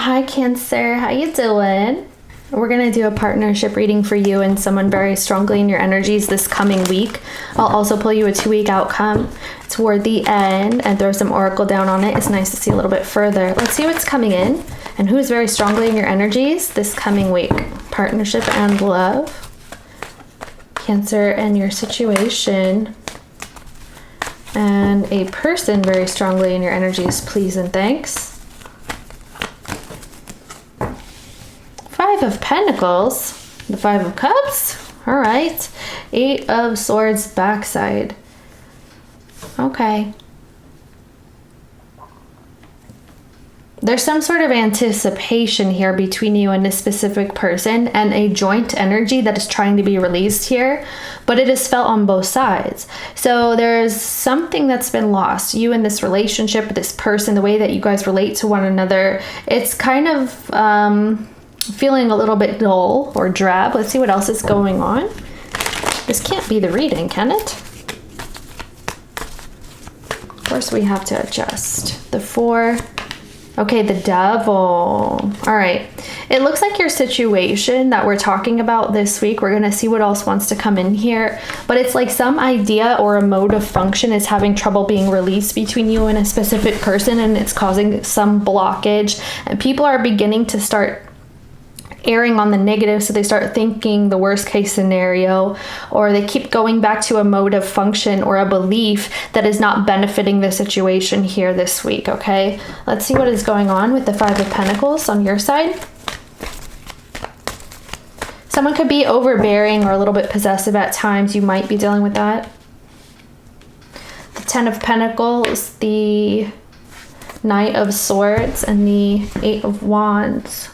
Hi Cancer, how you doing? We're going to do a partnership reading for you and someone very strongly in your energies this coming week. I'll also pull you a 2-week outcome toward the end and throw some oracle down on it. It's nice to see a little bit further. Let's see what's coming in and who's very strongly in your energies this coming week. Partnership and love. Cancer and your situation. And a person very strongly in your energies, please and thanks. 5 of Pentacles, the 5 of Cups, all right. 8 of Swords backside. Okay. There's some sort of anticipation here between you and this specific person and a joint energy that is trying to be released here, but it is felt on both sides. So there's something that's been lost. You in this relationship with this person, the way that you guys relate to one another, it's kind of feeling a little bit dull or drab. Let's see what else is going on. This can't be the reading, can it? Of course we have to adjust. The 4. Okay, the Devil. All right. It looks like your situation that we're talking about this week, we're going to see what else wants to come in here, but it's like some idea or a mode of function is having trouble being released between you and a specific person, and it's causing some blockage, and people are beginning to start erring on the negative, so they start thinking the worst case scenario, or they keep going back to a mode of function or a belief that is not benefiting the situation here this week. Okay, let's see what is going on with the 5 of Pentacles on your side. Someone could be overbearing or a little bit possessive at times. You might be dealing with that. The 10 of Pentacles, the Knight of Swords, and the 8 of Wands.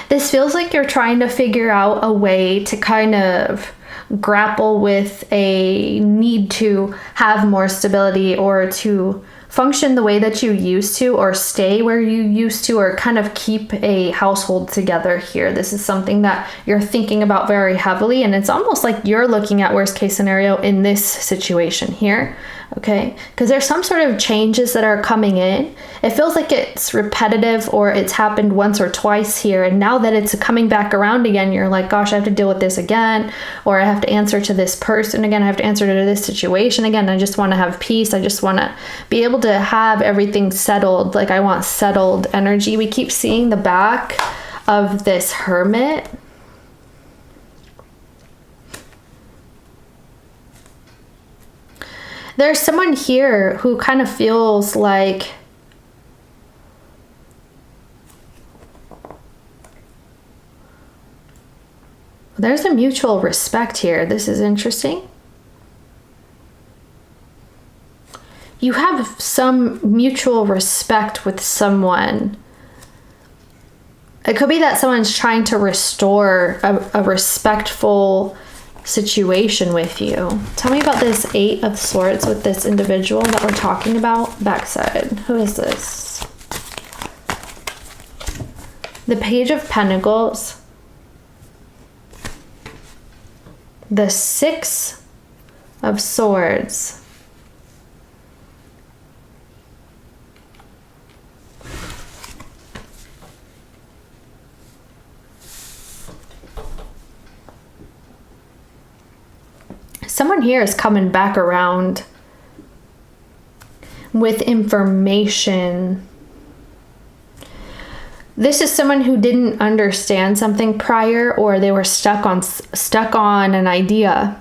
This feels like you're trying to figure out a way to kind of grapple with a need to have more stability or to function the way that you used to, or stay where you used to, or kind of keep a household together here. This is something that you're thinking about very heavily, and it's almost like you're looking at worst case scenario in this situation here. Okay, because there's some sort of changes that are coming in. It feels like it's repetitive or it's happened once or twice here, and now that it's coming back around again, you're like, gosh, I have to deal with this again, or I have to answer to this person again, I have to answer to this situation again. I just want to have peace. I just want to be able to have everything settled. Like, I want settled energy. We keep seeing the back of this Hermit. There's someone here who kind of feels like there's a mutual respect here. This is interesting. You have some mutual respect with someone. It could be that someone's trying to restore a respectful situation with you. Tell me about this 8 of Swords with this individual that we're talking about. Backside. Who is this? The Page of Pentacles. The 6 of Swords. Someone here is coming back around with information. This is someone who didn't understand something prior, or they were stuck on an idea.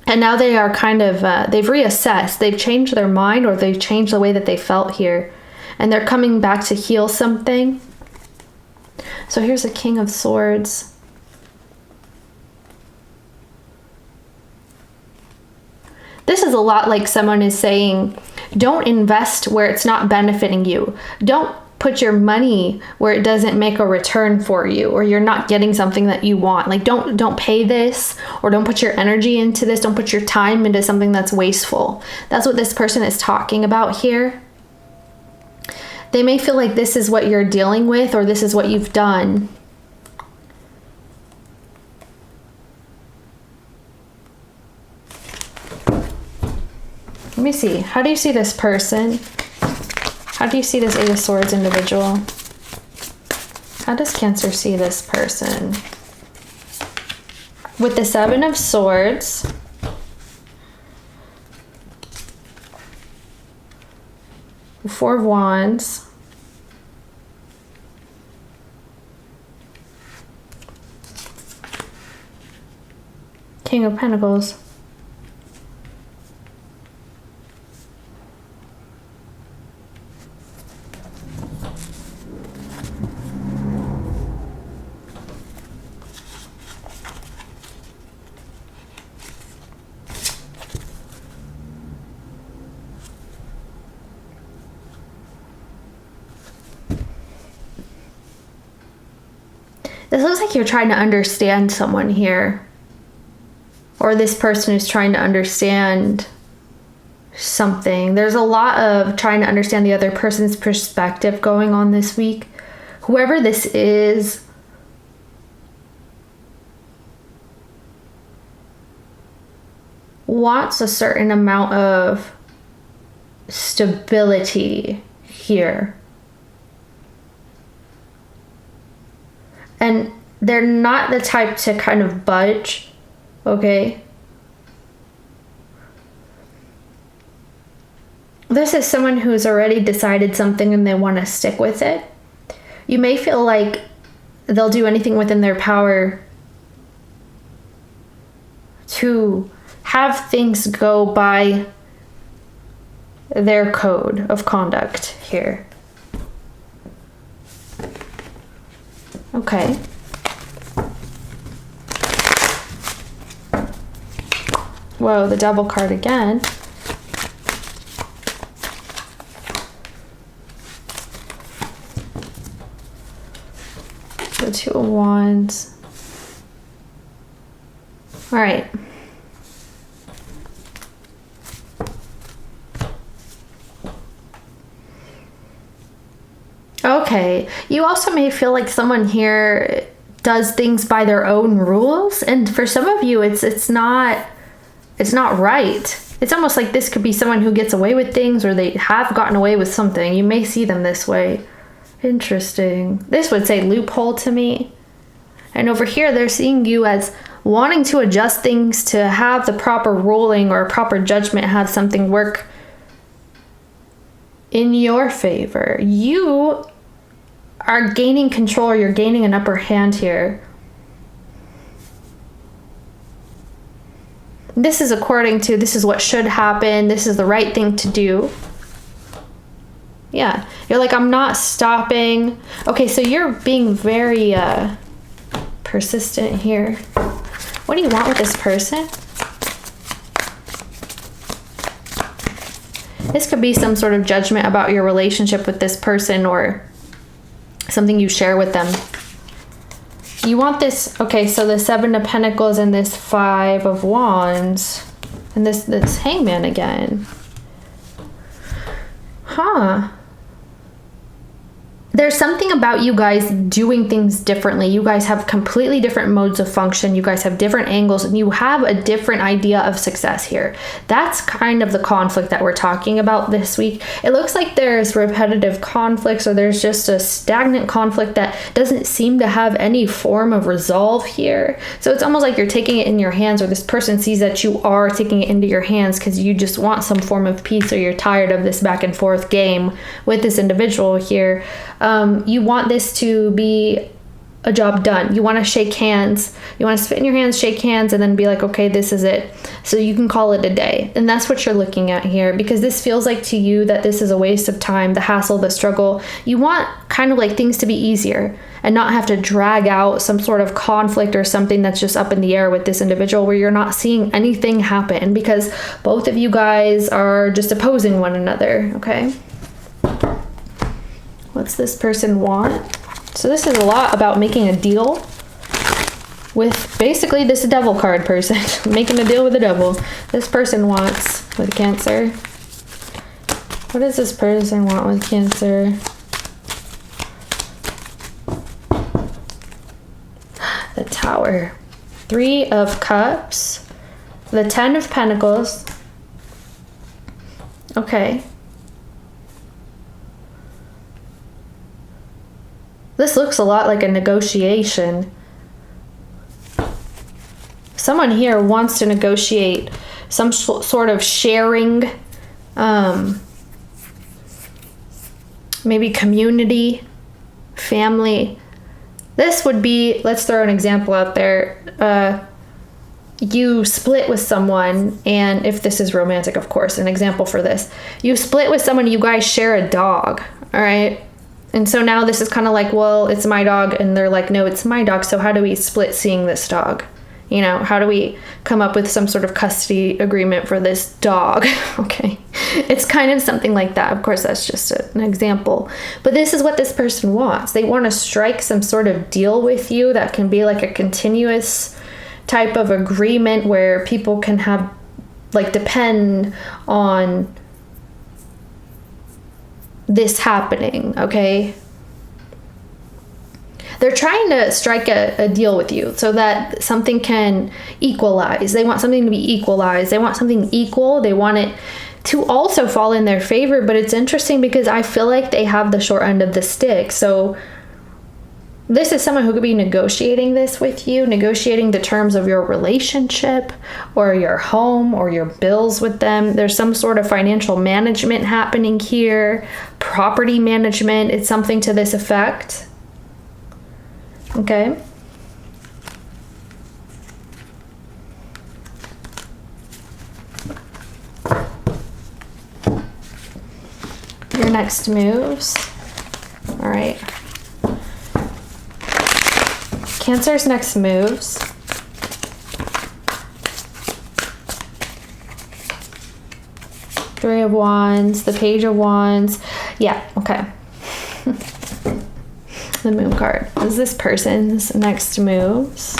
And now they are kind of, they've reassessed. They've changed their mind, or they've changed the way that they felt here. And they're coming back to heal something. So here's a King of Swords. This is a lot like someone is saying, don't invest where it's not benefiting you. Don't put your money where it doesn't make a return for you, or you're not getting something that you want. Like, don't pay this, or don't put your energy into this. Don't put your time into something that's wasteful. That's what this person is talking about here. They may feel like this is what you're dealing with, or this is what you've done. Let me see. How do you see this person? How do you see this Eight of Swords individual? How does Cancer see this person? With the Seven of Swords, the Four of Wands, King of Pentacles, this looks like you're trying to understand someone here. Or this person is trying to understand something. There's a lot of trying to understand the other person's perspective going on this week. Whoever this is, wants a certain amount of stability here. And they're not the type to kind of budge, okay? This is someone who's already decided something and they want to stick with it. You may feel like they'll do anything within their power to have things go by their code of conduct here. Okay. Whoa, the Devil card again. The Two of Wands. All right. Okay, you also may feel like someone here does things by their own rules, and for some of you it's not right. It's almost like this could be someone who gets away with things, or they have gotten away with something. You may see them this way. Interesting. This would say loophole to me. And over here they're seeing you as wanting to adjust things to have the proper ruling or proper judgment, have something work in your favor. You are gaining control, or you're gaining an upper hand here. This is according to, this is what should happen, this is the right thing to do. Yeah, you're like, I'm not stopping. Okay, so you're being very persistent here. What do you want with this person? This could be some sort of judgment about your relationship with this person, or something you share with them. You want this, okay, so the Seven of Pentacles and this Five of Wands and this Hangman again. Huh. There's something about you guys doing things differently. You guys have completely different modes of function. You guys have different angles, and you have a different idea of success here. That's kind of the conflict that we're talking about this week. It looks like there's repetitive conflicts, or there's just a stagnant conflict that doesn't seem to have any form of resolve here. So it's almost like you're taking it in your hands, or this person sees that you are taking it into your hands because you just want some form of peace, or you're tired of this back and forth game with this individual here. You want this to be a job done. You want to shake hands. You want to spit in your hands, shake hands, and then be like, okay, this is it. So you can call it a day. And that's what you're looking at here, because this feels like to you that this is a waste of time, the hassle, the struggle. You want kind of like things to be easier and not have to drag out some sort of conflict or something that's just up in the air with this individual where you're not seeing anything happen because both of you guys are just opposing one another, okay? What's this person want? So this is a lot about making a deal with basically this Devil card person. Making a deal with the devil. This person wants with Cancer. What does this person want with Cancer? The Tower. Three of Cups. The Ten of Pentacles. Okay. This looks a lot like a negotiation. Someone here wants to negotiate some sort of sharing, maybe community, family. This would be, let's throw an example out there. You split with someone, and if this is romantic, of course, an example for this. You split with someone, you guys share a dog, all right? And so now this is kind of like, well, it's my dog, and they're like, no, it's my dog, so how do we split seeing this dog? You know, how do we come up with some sort of custody agreement for this dog? Okay. It's kind of something like that. Of course, that's just an example. But this is what this person wants. They want to strike some sort of deal with you that can be like a continuous type of agreement where people can have, like, depend on this happening, okay? They're trying to strike a deal with you so that something can equalize. They want something to be equalized. They want something equal. They want it to also fall in their favor. But it's interesting because I feel like they have the short end of the stick. So this is someone who could be negotiating this with you, negotiating the terms of your relationship or your home or your bills with them. There's some sort of financial management happening here, property management. It's something to this effect. Okay. Your next moves. All right. Cancer's next moves. Three of Wands, the Page of Wands. Yeah, okay. The Moon card. This is this person's next moves.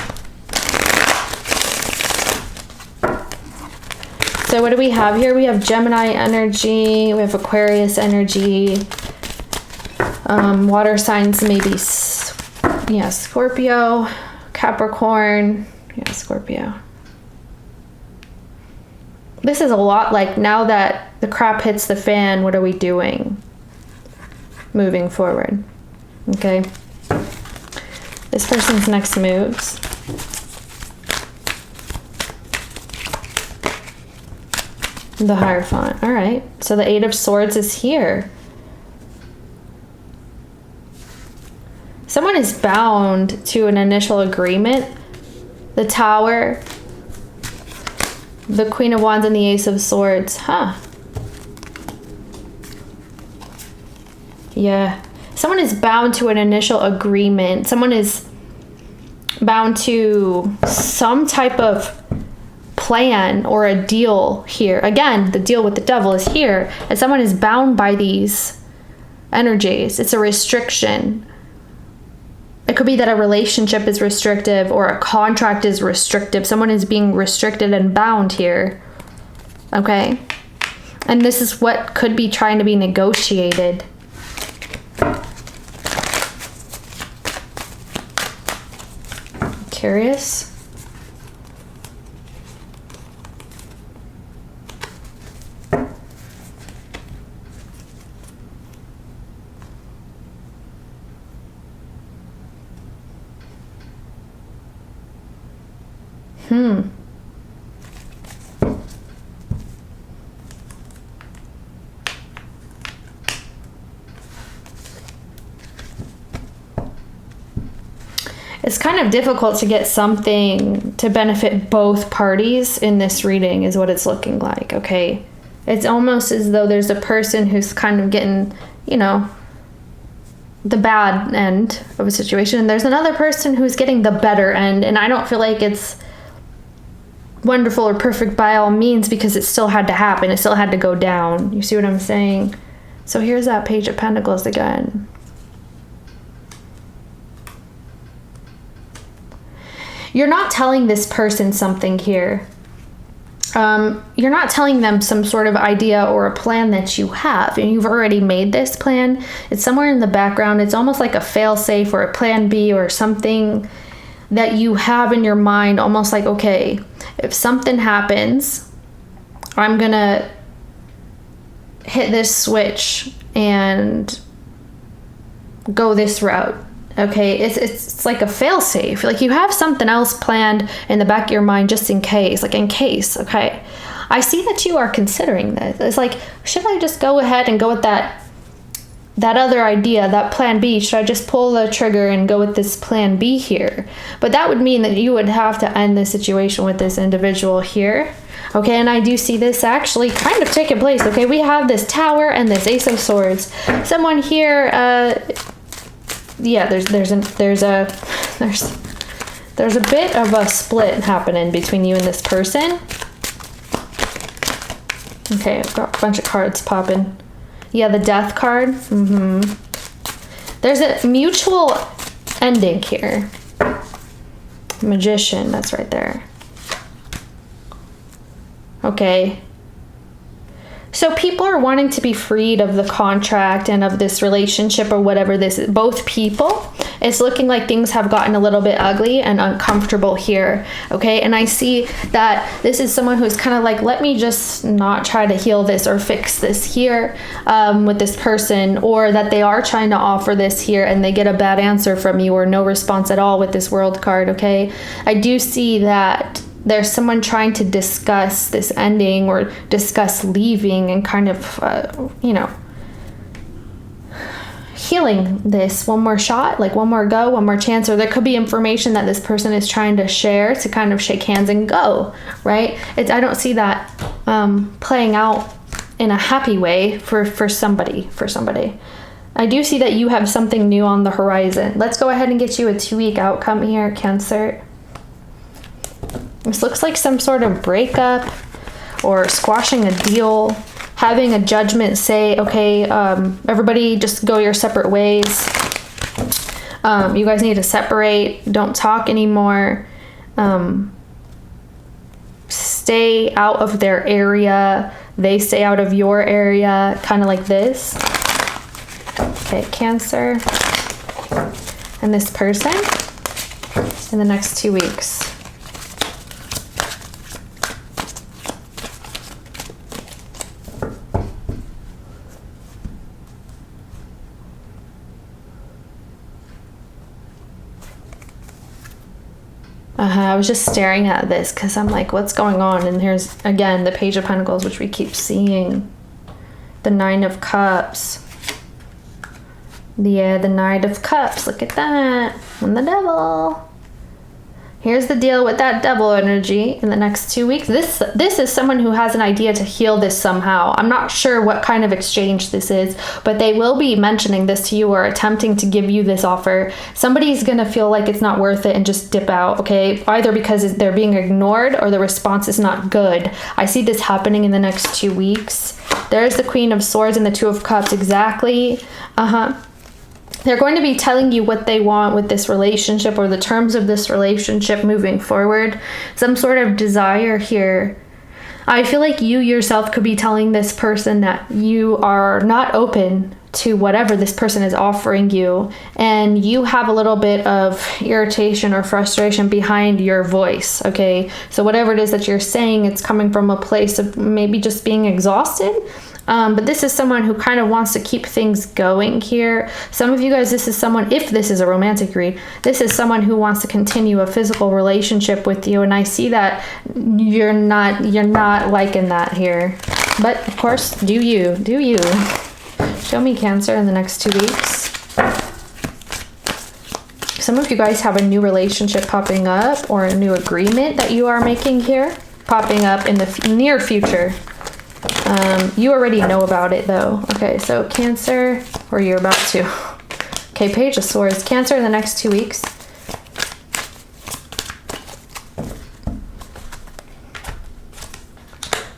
So what do we have here? We have Gemini energy. We have Aquarius energy. Water signs, maybe, yeah, Scorpio, Capricorn. Yeah, Scorpio. This is a lot like, now that the crap hits the fan, what are we doing? Moving forward. Okay. This person's next moves. The Hierophant. All right. So the Eight of Swords is here. Someone is bound to an initial agreement. The Tower, the Queen of Wands, and the Ace of Swords. Huh. Yeah. Someone is bound to an initial agreement. Someone is bound to some type of plan or a deal here. Again, the deal with the Devil is here. And someone is bound by these energies. It's a restriction. It could be that a relationship is restrictive or a contract is restrictive. Someone is being restricted and bound here. Okay? And this is what could be trying to be negotiated. Curious. It's kind of difficult to get something to benefit both parties in this reading is what it's looking like, okay? It's almost as though there's a person who's kind of getting, you know, the bad end of a situation, and there's another person who's getting the better end, and I don't feel like it's wonderful or perfect by all means because it still had to happen. It still had to go down. You see what I'm saying? So here's that Page of Pentacles again. You're not telling this person something here. You're not telling them some sort of idea or a plan that you have, and you've already made this plan. It's somewhere in the background. It's almost like a fail-safe or a plan B or something that you have in your mind, almost like, okay, if something happens, I'm gonna hit this switch and go this route. Okay, it's like a fail-safe. Like you have something else planned in the back of your mind just in case, okay. I see that you are considering this. It's like, should I just go ahead and go with that other idea, that plan B? Should I just pull the trigger and go with this plan B here? But that would mean that you would have to end the situation with this individual here. Okay, and I do see this actually kind of taking place. Okay, we have this Tower and this Ace of Swords. Someone here, yeah, there's a bit of a split happening between you and this person. Okay, I've got a bunch of cards popping. Yeah, the Death card. There's a mutual ending here. Magician, that's right there. Okay. So people are wanting to be freed of the contract and of this relationship or whatever this is. Both people, it's looking like things have gotten a little bit ugly and uncomfortable here. Okay, and I see that this is someone who's kind of like, let me just not try to heal this or fix this here with this person, or that they are trying to offer this here and they get a bad answer from you or no response at all with this World card. Okay, I do see that there's someone trying to discuss this ending or discuss leaving and kind of, healing this one more shot, like one more go, one more chance. Or there could be information that this person is trying to share to kind of shake hands and go, right? I don't see that playing out in a happy way for somebody. I do see that you have something new on the horizon. Let's go ahead and get you a 2-week outcome here, Cancer. This looks like some sort of breakup or squashing a deal, having a judgment say, okay, everybody just go your separate ways. You guys need to separate. Don't talk anymore. Stay out of their area. They stay out of your area, kind of like this. Okay, Cancer. And this person in the next 2 weeks. I was just staring at this because I'm like, what's going on? And here's, again, the Page of Pentacles, which we keep seeing. The Nine of Cups. Yeah, the Knight of Cups. Look at that. And the Devil. Here's the deal with that Devil energy in the next 2 weeks. This is someone who has an idea to heal this somehow. I'm not sure what kind of exchange this is, but they will be mentioning this to you or attempting to give you this offer. Somebody's going to feel like it's not worth it and just dip out, okay? Either because they're being ignored or the response is not good. I see this happening in the next 2 weeks. There's the Queen of Swords and the Two of Cups. Exactly. They're going to be telling you what they want with this relationship or the terms of this relationship moving forward. Some sort of desire here. I feel like you yourself could be telling this person that you are not open to whatever this person is offering you, and you have a little bit of irritation or frustration behind your voice, okay? So whatever it is that you're saying, it's coming from a place of maybe just being exhausted. But this is someone who kind of wants to keep things going here. Some of you guys, this is someone, if this is a romantic read, this is someone who wants to continue a physical relationship with you. And I see that you're not liking that here. But of course, do you. Show me, Cancer, in the next 2 weeks. Some of you guys have a new relationship popping up or a new agreement that you are making here, popping up in the near future. You already know about it though. Okay, so Cancer, or you're about to. Okay, Page of Swords. Cancer in the next 2 weeks.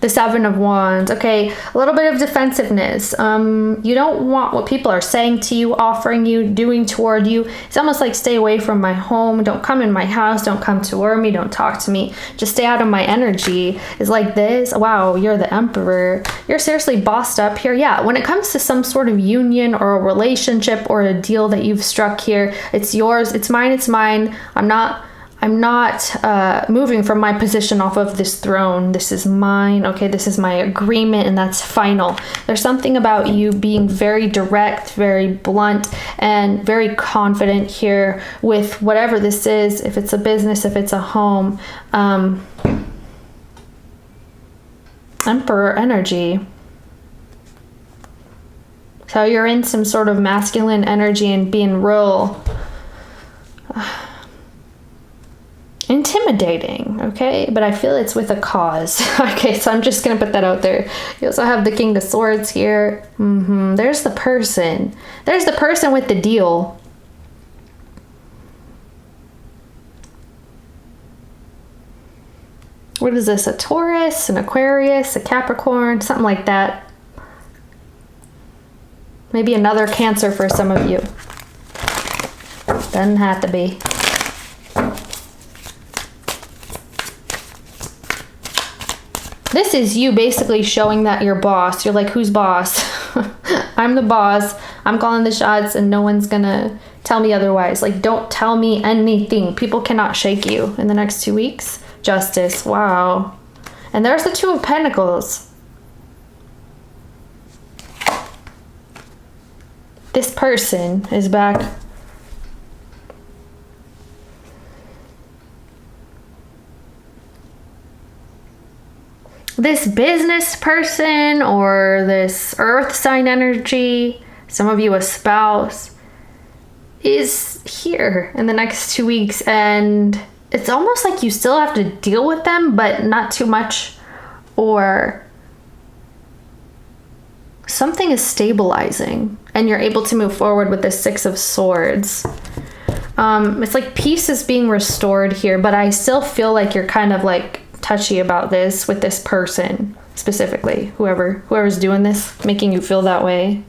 The Seven of Wands. Okay, a little bit of defensiveness. You don't want what people are saying to you, offering you, doing toward you. It's almost like, stay away from my home. Don't come in my house. Don't come toward me. Don't talk to me. Just stay out of my energy. It's like this. Wow, you're the Emperor. You're seriously bossed up here. Yeah, when it comes to some sort of union or a relationship or a deal that you've struck here, it's yours. It's mine. It's mine. I'm not I'm not moving from my position off of this throne. This is mine. Okay, this is my agreement, and that's final. There's something about you being very direct, very blunt, and very confident here with whatever this is, if it's a business, if it's a home. Emperor energy. So you're in some sort of masculine energy and being real intimidating, okay? But I feel it's with a cause. Okay, so I'm just gonna put that out there. You also have the King of Swords here. There's the person. There's the person with the deal. What is this? A Taurus, an Aquarius, a Capricorn, something like that. Maybe another Cancer for some of you. Doesn't have to be. This is you basically showing that you're boss. You're like, who's boss? I'm the boss. I'm calling the shots and no one's gonna tell me otherwise. Like, don't tell me anything. People cannot shake you in the next 2 weeks. Justice. Wow. And there's the Two of Pentacles. This person is back. This business person or this earth sign energy, some of you a spouse, is here in the next 2 weeks, and it's almost like you still have to deal with them, but not too much, or something is stabilizing and you're able to move forward with the Six of Swords. It's like peace is being restored here, but I still feel like you're kind of like touchy about this with this person specifically, whoever's doing this, making you feel that way.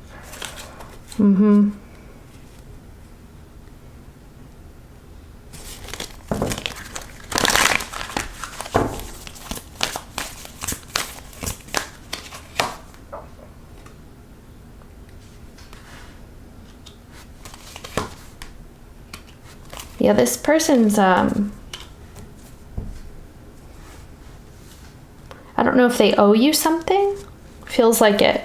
Yeah, this person's I don't know if they owe you something. Feels like it.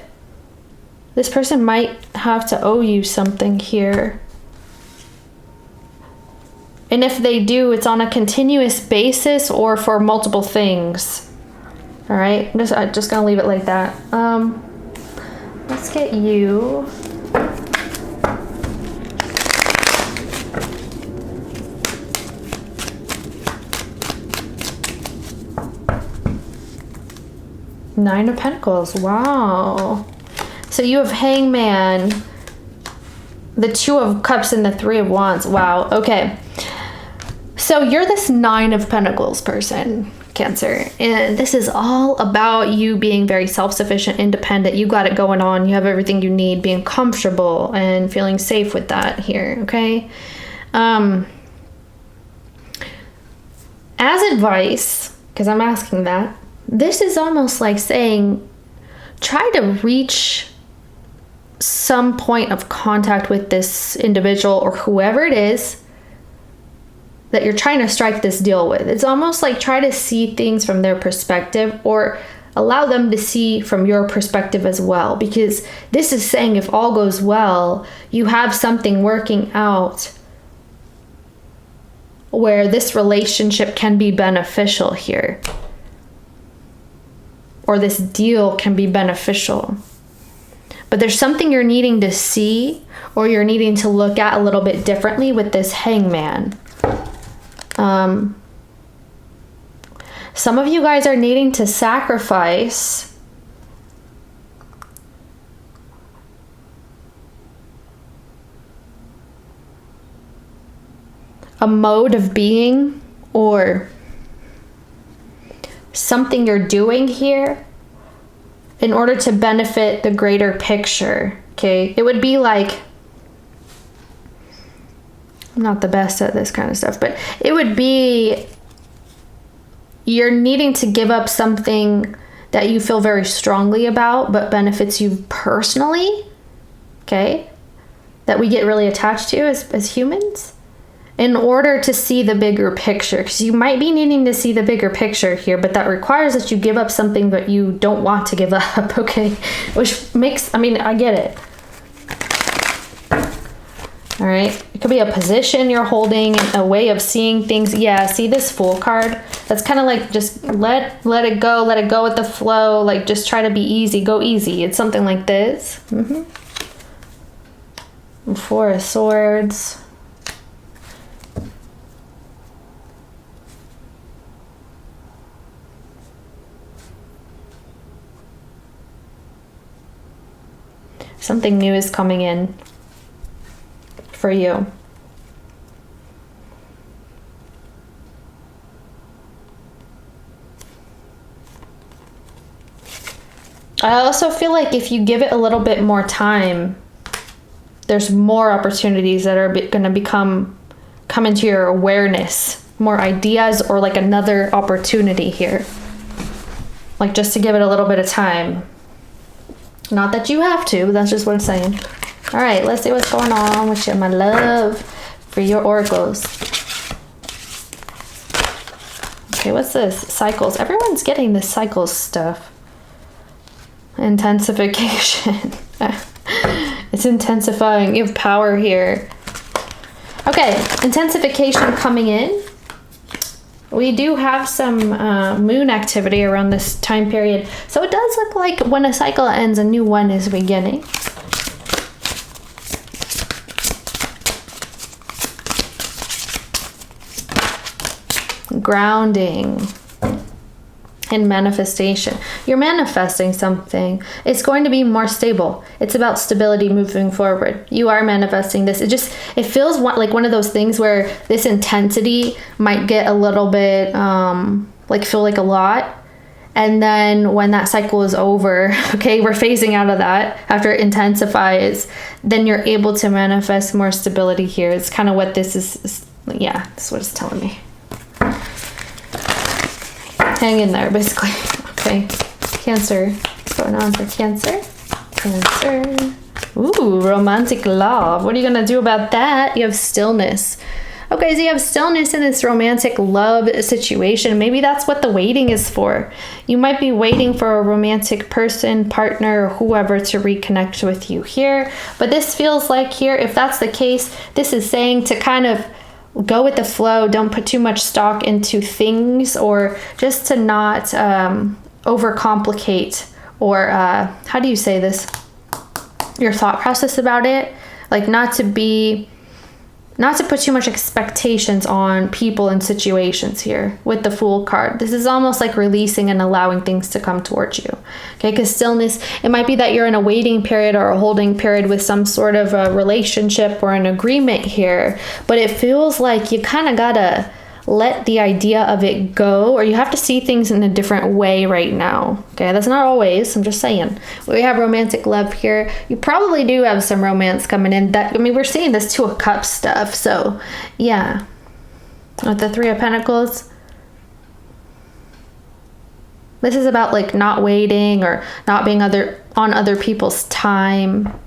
This person might have to owe you something here. And if they do, it's on a continuous basis or for multiple things. All right, I'm just gonna leave it like that. Let's get you. Nine of Pentacles. Wow. So you have Hangman, the Two of Cups, and the Three of Wands. Wow. Okay. So you're this Nine of Pentacles person, Cancer. And this is all about you being very self-sufficient, independent. You got it going on. You have everything you need, being comfortable and feeling safe with that here. Okay. As advice, because I'm asking that, this is almost like saying, try to reach some point of contact with this individual or whoever it is that you're trying to strike this deal with. It's almost like try to see things from their perspective or allow them to see from your perspective as well. Because this is saying if all goes well, you have something working out where this relationship can be beneficial here. Or this deal can be beneficial. But there's something you're needing to see or you're needing to look at a little bit differently with this Hangman. Some of you guys are needing to sacrifice a mode of being or something you're doing here in order to benefit the greater picture. Okay, it would be like, I'm not the best at this kind of stuff, but it would be you're needing to give up something that you feel very strongly about but benefits you personally, okay, that we get really attached to as humans. in order to see the bigger picture, because you might be needing to see the bigger picture here, but that requires that you give up something that you don't want to give up, okay? Which makes, I mean, I get it. All right, it could be a position you're holding, a way of seeing things. Yeah, see this Fool card? That's kind of like just let it go with the flow. Like just try to be easy, go easy. It's something like this. Four of Swords. Something new is coming in for you. I also feel like if you give it a little bit more time, there's more opportunities that are going to come into your awareness, more ideas, or like another opportunity here. Like just to give it a little bit of time. Not that you have to, but that's just what I'm saying. All right, let's see what's going on with you, my love, for your oracles. Okay, what's this? Cycles. Everyone's getting this cycles stuff. Intensification. It's intensifying. You have power here. Okay, intensification coming in. We do have some moon activity around this time period. So it does look like when a cycle ends, a new one is beginning. Grounding and manifestation. You're manifesting something. It's going to be more stable. It's about stability moving forward. You are manifesting this. It feels like one of those things where this intensity might get a little bit feel like a lot. And then when that cycle is over, okay, we're phasing out of that after it intensifies, then you're able to manifest more stability here. It's kind of what this is. Yeah, that's what it's telling me. Hang in there, basically. Okay, Cancer. What's going on for Cancer? Cancer. Ooh, romantic love. What are you going to do about that? You have stillness. Okay, so you have stillness in this romantic love situation. Maybe that's what the waiting is for. You might be waiting for a romantic person, partner, or whoever to reconnect with you here. But this feels like here, if that's the case, this is saying to kind of go with the flow. Don't put too much stock into things, or just to not overcomplicate, or how do you say this? Your thought process about it. Like not to put too much expectations on people and situations here with the Fool card. This is almost like releasing and allowing things to come towards you. Okay, because stillness, it might be that you're in a waiting period or a holding period with some sort of a relationship or an agreement here, but it feels like you kind of gotta let the idea of it go, or you have to see things in a different way right now. Okay, that's not always, I'm just saying. We have romantic love here. You probably do have some romance coming in. We're seeing this Two of Cups stuff, so yeah. With the Three of Pentacles, this is about like not waiting or not being on other people's time,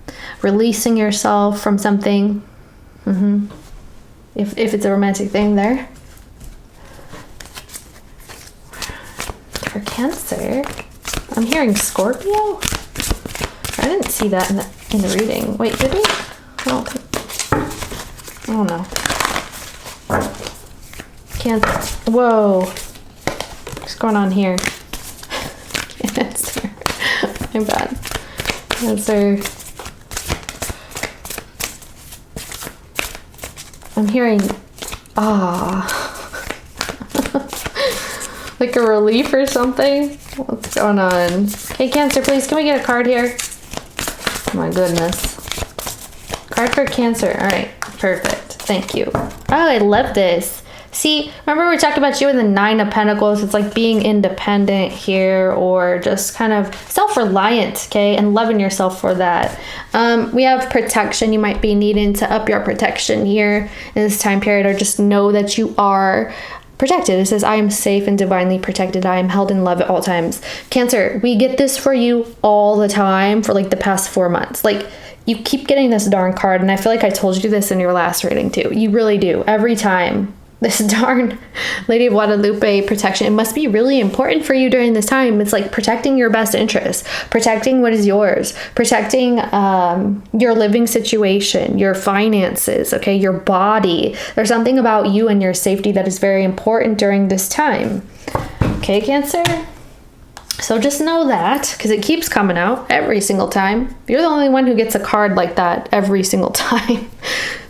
releasing yourself from something. If it's a romantic thing there. For Cancer, I'm hearing Scorpio. I didn't see that in the reading. Wait, did we? I don't know. Cancer. Whoa. What's going on here? Cancer. My bad. Cancer. I'm hearing like a relief or something. What's going on? Okay, Cancer, please, can we get a card here? Oh my goodness. Card for Cancer. All right, perfect. Thank you. Oh, I love this. See, remember we talked about you in the Nine of Pentacles. It's like being independent here, or just kind of self-reliant, okay, and loving yourself for that. We have protection. You might be needing to up your protection here in this time period, or just know that you are protected. It says, I am safe and divinely protected. I am held in love at all times. Cancer, we get this for you all the time for like the past 4 months. Like, you keep getting this darn card, and I feel like I told you this in your last reading too. You really do. Every time. This darn Lady of Guadalupe protection. It must be really important for you during this time. It's like protecting your best interests, protecting what is yours, protecting your living situation, your finances, okay, your body. There's something about you and your safety that is very important during this time. Okay, Cancer? So just know that, because it keeps coming out every single time. You're the only one who gets a card like that every single time.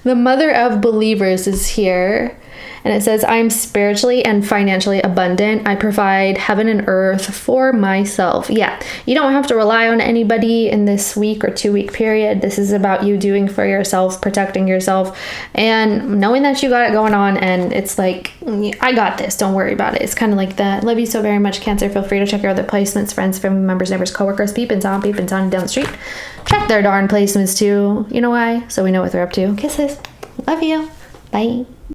The Mother of Believers is here. And it says, I am spiritually and financially abundant. I provide heaven and earth for myself. Yeah, you don't have to rely on anybody in this week or 2 week period. This is about you doing for yourself, protecting yourself, and knowing that you got it going on. And it's like, I got this. Don't worry about it. It's kind of like that. Love you so very much, Cancer. Feel free to check your other placements, friends, family members, neighbors, coworkers, peepins on down the street. Check their darn placements too. You know why? So we know what they're up to. Kisses. Love you. Bye.